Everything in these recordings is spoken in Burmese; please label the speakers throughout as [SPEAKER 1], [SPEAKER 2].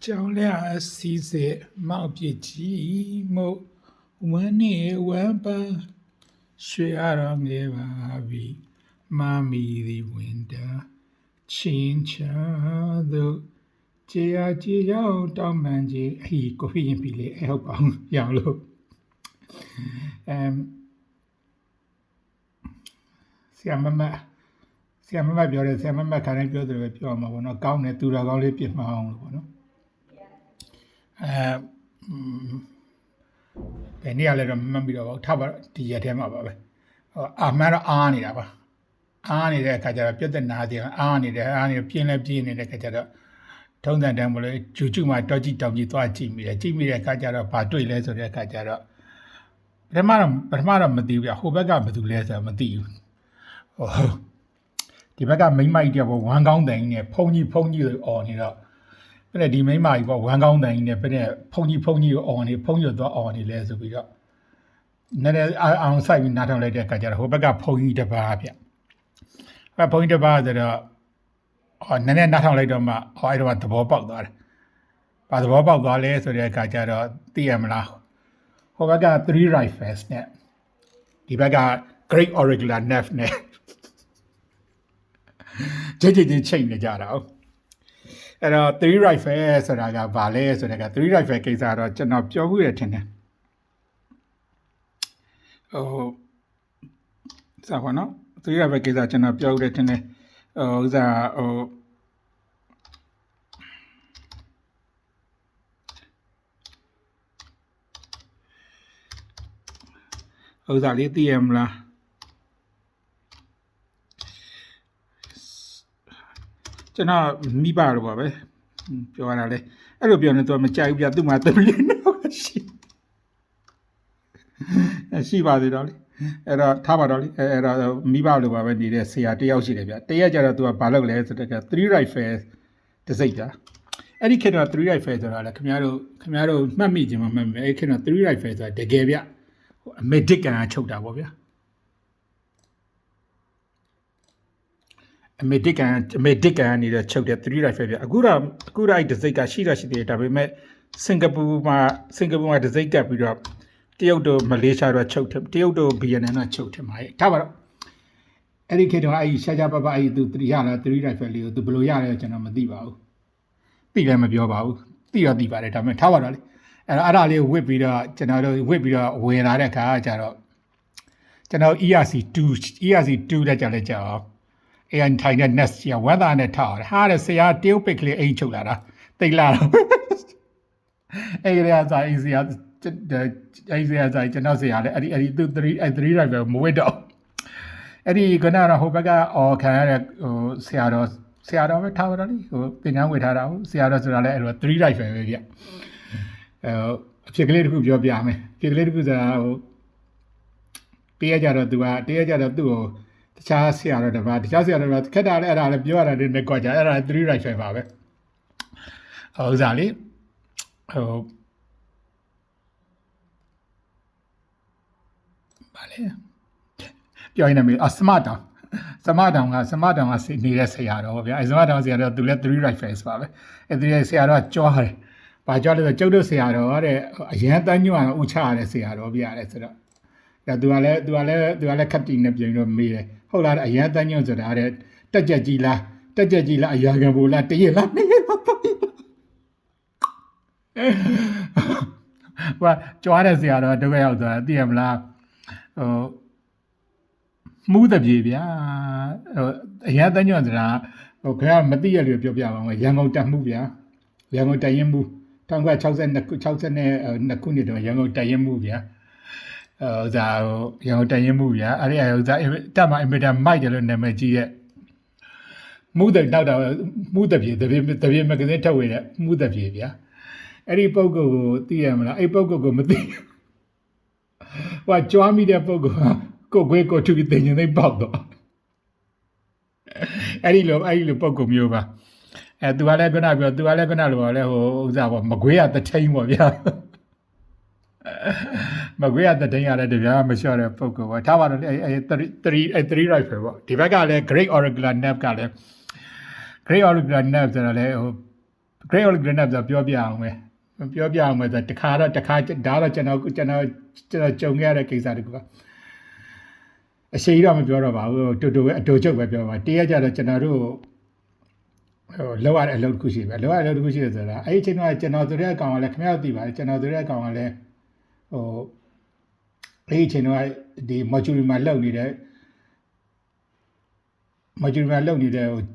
[SPEAKER 1] ကြောင်လျာစီးစစ်မောက်ပြစ်ကြီးမို့ဝမ်းနေဝမ်းပန်းရွှေရတော်ငယ်ပါပြီမမီသည်ဝင်တာချင်းချာတို့ကြေရကြေရောက်တောင်းပန်ကြီးအဟီကိုဖီရင်ပြီလေအဟုတ်ပါအောင်ရအောင်လို့ဆရာမပြောတယ်ဆရာမခါတိုင်းပြောတယ်ပဲပြောမှာပေါ့နော်ကောင်းတယ်သူတော်ကောင်းလေးပြစ်မှာအောင်လို့ပေါ့နော်ဘယ်နေ့ရလဲတော့မမှတ်ပြီးတော့ပါထားပါဒီရက်ထဲမှာပါပဲအာမန်တော့အားနေတာပါအားနေတဲ့အခါကျတော့ပြတ်တဲ့နာတယ်အားနေပြင်းလဲပြင်းနေတဲ့အခါကျတော့ထုံးစံတန်းမလို့ဂျူမှာတော့ကြည့်တောင်ကြီးသွားကြည့်မိတဲ့အခါကျတော့ဘာတွေ့လဲဆိုတဲ့အခါကျတော့ပထမတော့မသိဘူးပြဟိုဘက်ကဘာတူလဲဆိုတာမသိဘူးဒီဘက်ကမိမကြီးတော့ဝမ်းကောင်းတိုင်နဲ့ဖုန်ကြီးလို့អော်နေတော့ပြည့်ဒီမိမကြီးပေါ့ဝမ်းကောင်းတိုင်နဲ့ပြည့်ဖုန်ကြီးကိုអော်နေဖုန်ကြီးတော့អော်နေလဲဆိုပြီးတော့နည်းနည်းအောင်ဆိုင်ပြီးနားထောင်လိုက်တဲ့အခါကျတော့ဟိုဘက်ကဖုန်ကြီးတစ်ပါးဗျဖုန်ကြီးတစ်ပါးဆိုတော့နည်းနည်းနားထောင်လိုက်တော့မှအဲ့တော့သဘောပေါက်သွားတယ်။ဘာသဘောပေါက်သွားလဲဆိုတဲ့အခါကျတော့သိရမလား။ဟိုဘက်က3 rifles နဲ့ဒီဘက်က Great Auricular Nerve နဲ့ကြိတ်ချိန်နေကြတာ။အဲ့တော့3 rifle ဆိုတာကဘာလဲဆိုတဲ့က3 rifle ကိစ္စတော့ကျွန်တော်ပြောဘူးရထင်တယ်။စာပါနော်3 rifle ကိစ္စကျွန်တော်ပြောဘူးရထင်တယ်။ဥစားဥစားလေးသိရမလားကျွန်တော်မိပါတော့ပါပဲပြောရတာလေအဲ့လိုပြောနေတော့မကြိုက်ဘူးပြသူ့မှာသမီးတော့ရှိပါသေးတော့လေအဲ့တော့ထားပါတော့လေအဲ့တော့မိဘလိုပါပဲနေတဲ့ဆရာတယောက်ရှိတယ်ဗျတရက်ကြတော့သူကဘာလုပ်လဲဆိုတော့3 rifle တစိတ်တာအဲ့ဒီခေတ်တော့3 rifle ဆိုတာလေခင်ဗျားတို့မှတ်မိခြင်းမမှတ်မိအဲ့ခေတ်တော့3 rifle ဆိုတာတကယ်ဗျအမေဒစ်ကန်ချုပ်တာပေါ့ဗျာအမေဒစ်ကန်နေတဲ့ချုပ်တဲ့3 rifle ဗျအခုတော့အဲ့တစိတ်ကရှိတယ်ဒါပေမဲ့စင်ကာပူမှာတစိတ်တက်ပြီးတော့တရုတ်တို့မလေးရှားတို့ချုပ်တယ်တရုတ်တို့ဗီယက်နမ်တို့ချုပ်တယ်မှာထားပါတော့အဲ့ဒီခေတ်တော့အဲ့ရှားပါအဲ့သူ3ရလား3 rifle လေးကိုသူဘယ်လိုရလဲကျွန်တော်မသိပါဘူးသိလည်းမပြောပါဘူးသိပါတယ်ဒါပေမဲ့ထားပါတော့လေအဲ့ဒါလေးဝစ်ပြီးတော့ကျွန်တော်တို့ဝင်လာတဲ့အခါကျတော့ကျွန်တော် ERC2 တက်ကြလဲကြောက်အဲ့ထိုင်တဲ့ nest ကြီးဝမ်းသာနဲ့ထားတယ်ဟာတဲ့ဆရာတရုတ်ပစ်ကလေးအိမ်ချုပ်လာတာတိတ်လာတော့အဲ့ဒီအစားအဲ့ဆရာကျွန်တော်ဆရာလည်းအဲ့ဒီသူ3 rifle မဝစ်တော့အဲ့ဒီကနဟိုဘက်ကခံရတဲ့ဆရာတော်ပဲထားပါတော့လေသင်္ကန်းဝေထားတာဆရာတော်ဆိုတာလည်းအဲ့လို3 rifle ပဲဗျအဖြစ်ကလေးတစ်ခုပြောပြမယ်အဖြစ်ကလေးတစ်ခုဆိုတာတရားကြတော့သူ့ကိုတခြားဆရာတော်တစ်ပါးခက်တာလည်းအဲ့ဒါလည်းပြောရတာလည်းနဲ့ကြွားကြအဲ့ဒါ3 rifle ပါပဲဥစားလေးဘာလဲပြောရင်လည်းစမတောင်ကနေတဲ့ဆရာတော်ဗျာစမတောင်ဆရာတော်သူလည်း3 rifles ပါပဲအဲ့ဒီဆရာတော်ကကြွားတယ်ဘာကြွားလဲဆိုကျုပ်တို့ဆရာတော်တဲ့အရန်တန်းညွန့်အောင်ဥချရတဲ့ဆရာတော်ဗျာတဲ့ဆိုတော့ဒါသူကလည်းခက်တီနဲ့ပြင်တော့မေးတယ်ဟုတ်လားအရန်တန်းညွန့်ဆိုတာတဲ့တက်ကြက်ကြီးလားအရာခံဘူလားတရက်လားဘာကြွားတဲ့ဆရာတော်ဒုက္ခရောက်သွားသိရမလားမှုတပြေဗျာအရန်တန်းညွန့်ဆိုတာခင်ဗျာမသိရလို့ပြောပြပါမယ်ရန်ကုန်တက်မှုဗျာရန်ကုန်တက်ရင်မှု1962ခုနှစ်တော့ရန်ကုန်တက်ရင်မှုဗျာရန်ကုန်တက်ရင်မှုဗျာအဲ့ဒီတက်မှာအင်မတန်မိုက်တယ်လို့နာမည်ကြီးရဲ့မှုတဲ့နောက်တော့မှုတပြေမကစင်းထုတ်ဝေတဲ့မှုတပြေဗျာအဲ့ဒီပုဂ္ဂိုလ်ကိုသိရမလားအဲ့ပုဂ္ဂိုလ်ကိုမသိဟိုကြွားမိတဲ့ပုဂ္ဂိုလ်ကိုခွေးကိုထူပြီးတင်နေပေါက်တော့အဲ့ဒီလိုပုဂ္ဂိုလ်မျိုးပါသူကလည်းခုနလိုပါလဲဟိုဥစားပေါ့မကွေးရတထိန်ပေါ့ဗျာမကွေးရတထိန်ရတဲ့ဗျာမလျှော့တဲ့ပုဂ္ဂိုလ်ပေါ့ထားပါတော့3 rifle ပေါ့ဒီဘက်ကလည်း Great Auricular Nerve ကလည်း Great Auricular Nerve ဆိုတာလည်းဟို Great Old Granite ဆိုပြောပြအောင်မယ်ဆိုတခါဒါတော့ကျွန်တော်ကြုံခဲ့ရတဲ့ကိစ္စတခုကအရှိတော့မပြောတော့ပါဘူးတူတူပဲအတူချုပ်ပဲပြောပါတရက်ကြတော့ကျွန်တော်တို့လောက်ရတဲ့အလုပ်တစ်ခုရှိပဲလောက်ရတဲ့အလုပ်တစ်ခုရှိတယ်ဆိုတာအဲ့ဒီအချိန်တော့ကျွန်တော်တို့ရဲ့အကောင်ကလည်းခင်ဗျားတို့သိပါတယ်ကျွန်တော်တို့ရဲ့အကောင်ကလည်းအဲ့ဒီအချိန်တော့ဒီ module မှာလောက်နေတဲ့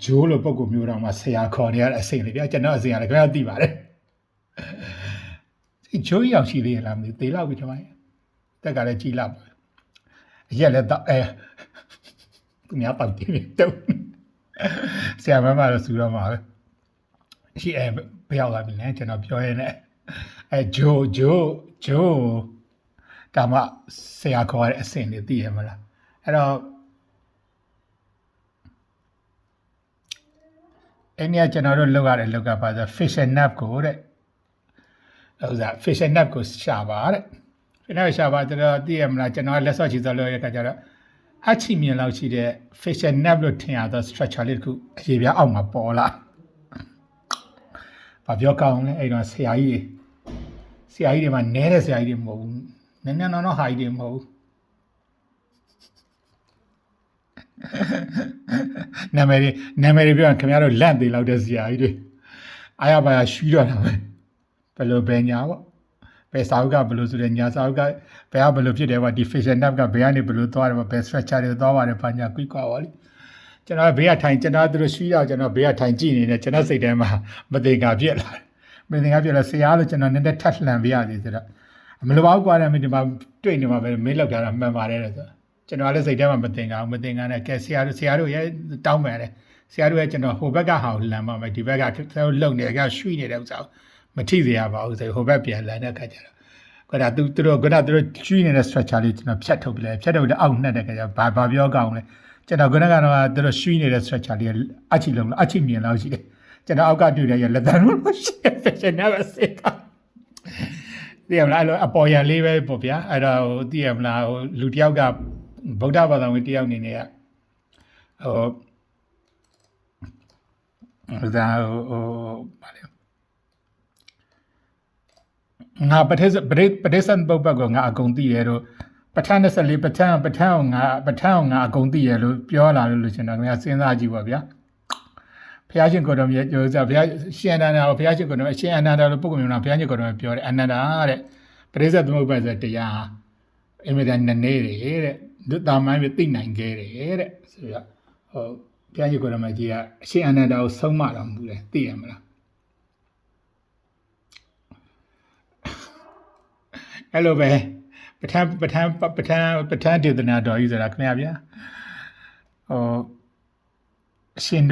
[SPEAKER 1] ဂျိုးလိုပုံကူမျိုးတော့မှဆရာခေါ်နေရတဲ့အစိမ့်လေဗျာကျွန်တော်အစိမ့်ရတယ်ခင်ဗျားသိပါတယ်ဒီဂျိုးရောက်ရှိသေးလားမသိသေးလောက်ပြီကျွန်မတက်ကလည်းကြီးလာပါအရက်လည်းတော့သူများပေါက်တယ်တော့ဆရာမတော့စူတော့မှာပဲရှိဘယ်ရောက်လာပြီလဲကျွန်တော်ပြောရင်းနဲ့ဂျိုးဒါမှဆရာခေါ်ရတဲ့အစိမ့်လေးသိရမလားအဲ့တော့အဲ့ဒီကျွန်တော်တို့လောက်ရတဲ့လောက်ကပါဆို fish and nap ကိုတဲ့ဟုတ်စား fish and nap ကိုရှာပါတဲ့ကျွန်တော်ရှာပါတော့သိရမလားကျွန်တော်လက်စော့ချီစောလို့ရတဲ့ခါကျတော့အချီမြင်လောက်ရှိတဲ့ fish and nap လို့ထင်ရသော structure လေးတခုအရေပြားအောက်မှာပေါ်လာဘာပြောကောင်းလဲအဲ့တော့ဆရာကြီးတွေမှာနဲတဲ့ဆရာကြီးတွေမဟုတ်ဘူးနည်းနော်ဟာကြီးတွေမဟုတ်ဘူးနာမည်တွေပြောရင်ခင်ဗျားတို့လန့်သေးလောက်တဲ့ဆရာကြီးတွေအားရပါရရှူးတော့တာပဲဘယ်လိုပဲညာပေါ့ဘယ်စာအုပ်ကဘယ်လိုဆိုတဲ့ညာစာအုပ်ကဘယ်ကဘယ်လိုဖြစ်တယ်ပေါ့ဒီ facial nap ကဘယ်ကနေဘယ်လိုသွားတယ်ပေါ့ဘယ် structure တွေသွားပါတယ်ဘာညာကွိကွာပါလိကျွန်တော်ဘေးကထိုင်ကျွန်တော်တို့ရှူးတော့ကျွန်တော်ဘေးကထိုင်ကြည့်နေတယ်ကျွန်တော်စိတ်ထဲမှာမသိငါပြက်လာဆရာလို့ကျွန်တော်နည်းနည်းထပ်လှန်ပြရစီဆိုတော့မလိုပါဘူးကွာတဲ့မင်းဒီမှာတွေ့နေမှာပဲမင်းလောက်တာမှန်ပါတယ်ဆိုကျွန်တော်လည်းစိတ်ထဲမှာမသိငါနဲ့ကဲဆရာတို့ရဲ့တောင်းပန်တယ်ဆရာတို့ရဲ့ကျွန်တော်ဟိုဘက်ကဟာကိုလှန်ပါမယ်ဒီဘက်ကလုံနေကရွှေ့နေတဲ့ဥစ္စာမထိစေရပါဘူးဆိုဟိုဘက်ပြန်လှန်တဲ့ခါကျတော့သူတို့ရွှေ့နေတဲ့ structure လေးကျွန်တော်ဖြတ်ထုတ်ပြီးလဲအောက်နှက်တဲ့ခါကျဘာပြောကောင်းလဲကျွန်တော်ကတော့သူတို့ရွှေ့နေတဲ့ structure လေးအချီလုံးအချီမြင်လောက်ရှိတယ်ကျွန်တော်အောက်ကတွေ့တယ်ရလက်တန်းလို့ရှိတယ် fashion နဲ့စိတ်ကသိရမလားအဲ့လိုအပေါ်ရန်လေးပဲပေါ့ဗျာအဲ့တော့သိရမလားလူတယောက်ကဗုဒ္ဓဘာသာဝင်တယောက်အနေနဲ့ကဘာလဲငါပဋိသန္ဓပုပ္ပကငါအကုန်သိတယ်တို့ပဋ္ဌာန်း24ပဋ္ဌာန်းကိုငါအကုန်သိတယ်လို့ပြောလာလို့ရှင်တော့ခင်ဗျာစဉ်းစားကြည့်ပါဗျာဘုရားရှင်ကိုယ်တော်မြတ်ပြောစားဘုရားရှင်အနန္ဒာကိုဘုရားရှင်ကိုယ်တော်အရှင်အနန္ဒာလို့ပုဂ္ဂိုလ်မျိုးလားဘုရားရှင်ကိုယ်တော်ပြောတယ်အနန္ဒာတဲ့ပဋိသန္ဓသမုပ္ပါဒ်ဆိုတရားအင်မတန်နည်းတယ်တဲ့သူတာမန်ပြသိနိုင်ခဲ့တယ်တဲ့ဆိုတော့ဘုရားရှင်ကိုယ်တော်မြတ်ကြီးကအရှင်အနန္ဒာကိုဆုံးမတော်မူတယ်သိရမလားအဲ့လိုပဲပဋ္ဌာန်းဒေသနာတော်ကြီးဆိုတာခင်ဗျာဗျာအရှင်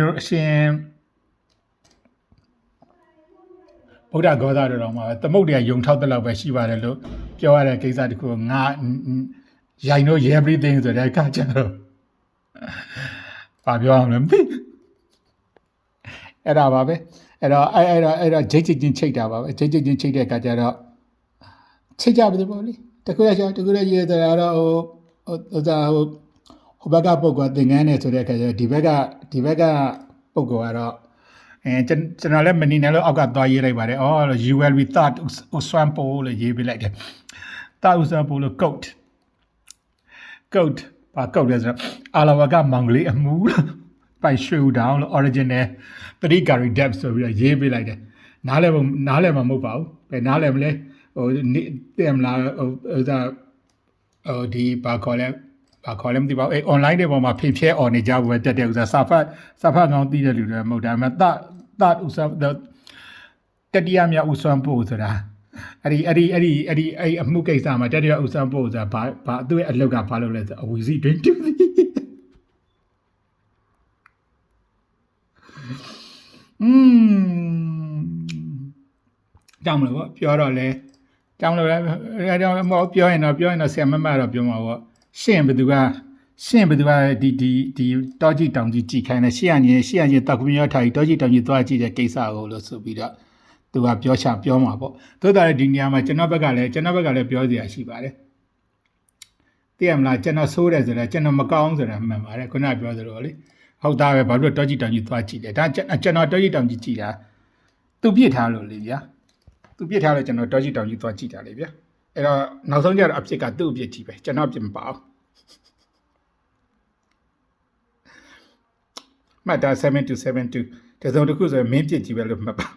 [SPEAKER 1] ဗုဒ္ဓဂေါသတော်မှာသမုဒ္ဒရာယုံထောက်တဲ့လောက်ပဲရှိပါတယ်လို့ပြောရတဲ့ကိစ္စတခုငါရိုင်တော့ everything ဆိုတဲ့အခါကျတော့ဘာပြောအောင်လဲမသိအဲ့ဒါပါပဲအဲ့တော့ဂျိတ်ချင်းချိတ်တာပါပဲဂျိတ်ချင်းချိတ်တဲ့အခါကျတော့ချိတ်ကြပါသေးပေါ့လေတခုရရေးတဲ့တော့ဟိုဘက်ကပုဂ္ဂိုလ်သင်္ကန်းနဲ့ဆိုတဲ့အခါကျတော့ဒီဘက်ကပုဂ္ဂိုလ်ကတော့ကျွန်တော်လည်းမနေနဲ့လို့အောက်ကသွားရေးလိုက်ပါတယ်။ you will be thought uswampo လို့ရေးပေးလိုက်တယ်။ thought uswampo လို့ goat ဘာကောက်လဲဆိုတော့အာလဝကမောင်ကလေးအမှုပိုင်ရွှေဦးတောင်လို့ original 3 depth ဆိုပြီးတော့ရေးပေးလိုက်တယ်။နားလဲမှာမဟုတ်ပါဘူး။ဘယ်နားလဲမလဲသိမလားဒီဘာခေါ်လဲမသိပါဘူးonline တွေပေါ်မှာဖိဖြဲ on နေကြဘူးပဲတက်တဲ့ဥစားစာဖတ်ကောင်းသိတဲ့လူတွေမဟုတ်ဒါပေမဲ့သဥစားတတိယမြောက်ဥစွမ်းဖို့ဆိုတာအဲ့ဒီအမှုကိစ္စမှာတတိယဥစွမ်းဖို့ဆိုတာဘာသူ့ရဲ့အလုပ်ကဘာလုပ်လဲဆိုအဝီစီတွင်တူကြောင်းမလို့ပြောတော့လဲကြောင်းလို့လဲပြောရင်တော့ဆရာမမတော့ပြောမှာပေါ့ရှင့်ဘယ်သူကဒီတောကြီးတောင်ကြီးကြည်ခိုင်းတယ်ရှေ့ရတောက်ကွန်ရောထားပြီးတောကြီးတောင်ကြီးသွားကြည့်တဲ့ကိစ္စကိုလို့ဆိုပြီးတော့သူကပြောမှာပေါ့သို့တော်လည်းဒီနေရာမှာကျွန်တော်ဘက်ကလည်းပြောစရာရှိပါတယ်သိရမလားကျွန်တော်ဆိုးတယ်ဆိုတော့ကျွန်တော်မကောင်းဆိုတာမှန်ပါတယ်ခုနပြောသလိုလေဟုတ်သားပဲဘာလို့တောကြီးတောင်ကြီးသွားကြည့်တယ်ဒါကျွန်တော်တောကြီးတောင်ကြီးကြည့်တာ သူပြစ်ထားလို့လေဗျာသူပြစ်ထားလို့ကျွန်တော်တောကြီးတောင်ကြီးသွားကြည့်တာလေဗျာအဲ့တော့နောက်ဆုံးကျတော့အဖြစ်ကသူ့အဖြစ်ကြီးပဲကျွန်တော်အဖြစ်မပါဘူးမှတ်တာ7272တစုံတစ်ခုဆိုရင်မင်းပြစ်ကြီးပဲလို့မှတ်ပါ